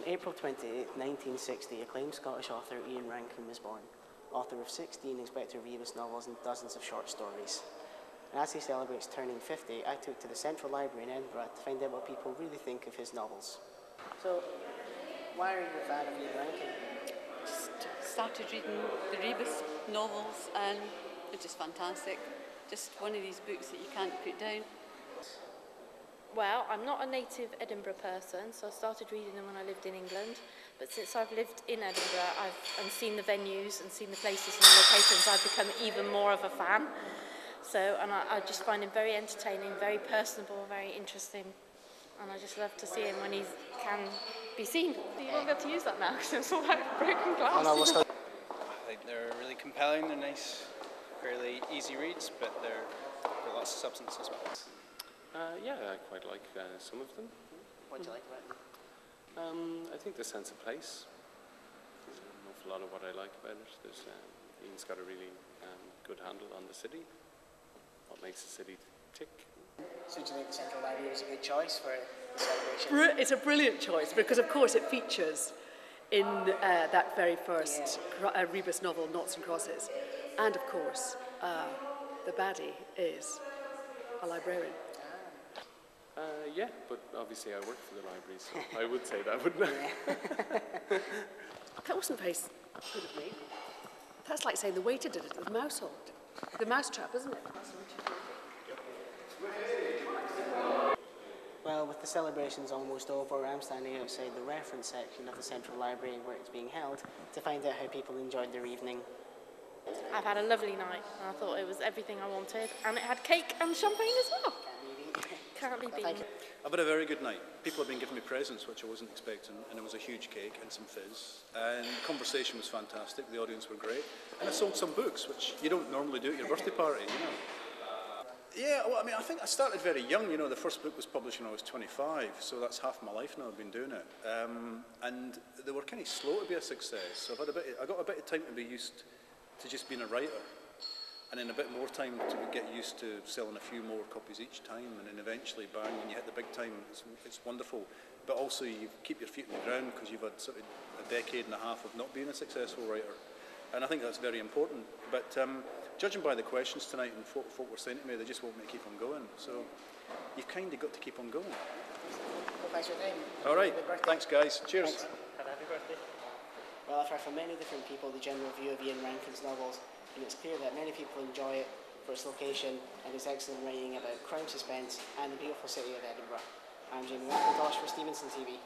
April 28, 1960, acclaimed Scottish author Ian Rankin was born, author of 16 Inspector Rebus novels and dozens of short stories. And as he celebrates turning 50, I took to the Central Library in Edinburgh to find out what people really think of his novels. So, why are you a fan of Ian Rankin? Just started reading the Rebus novels and they're just fantastic. Just one of these books that you can't put down. Well, I'm not a native Edinburgh person, so I started reading them when I lived in England. But since I've lived in Edinburgh and seen the venues and seen the places and the locations, I've become even more of a fan. So, and I just find him very entertaining, very personable, very interesting. And I just love to see him when he can be seen. You won't be able to use that now because it's all like broken glass. I think they're really compelling, they're nice, fairly easy reads, but they're got lots of substance as well. Yeah, I quite like some of them. What do you like about them? I think the sense of place. There's an awful lot of what I like about it. Ian's got a really good handle on the city, what makes the city tick. So do you think the Central Library was a good choice for the celebration? It's a brilliant choice because, of course, it features in that very first Rebus novel, Noughts and Crosses. And, of course, the baddie is a librarian. Yeah, but obviously I work for the library, so I would say that, wouldn't I? That wasn't very good of me. That's like saying the waiter did it at the mousehold. The mousetrap, isn't it? Well, with the celebrations almost over, I'm standing outside the reference section of the Central Library where it's being held to find out how people enjoyed their evening. I've had a lovely night and I thought it was everything I wanted, and it had cake and champagne as well. Can't be beaten. I've had a very good night. People have been giving me presents, which I wasn't expecting, and it was a huge cake and some fizz. And the conversation was fantastic, the audience were great. And I sold some books, which you don't normally do at your birthday party, you know. Yeah, well, I mean, I think I started very young, you know. The first book was published when I was 25, so that's half my life now I've been doing it. And they were kind of slow to be a success, so I got a bit of time to be used to just being a writer. And then a bit more time to get used to selling a few more copies each time, and then eventually, bang, when you hit the big time, it's wonderful. But also you keep your feet on the ground because you've had sort of a decade and a half of not being a successful writer. And I think that's very important. But judging by the questions tonight and what folk were saying to me, they just want me to keep on going. So you've kind of got to keep on going. Well, thanks for your time. All right, thanks guys. Cheers. Thanks. Have a happy birthday. Well, I've heard from many different people the general view of Ian Rankin's novels, and it's clear that many people enjoy it for its location and its excellent writing about crime suspense and the beautiful city of Edinburgh. I'm Jamie McIntosh for Stevenson TV.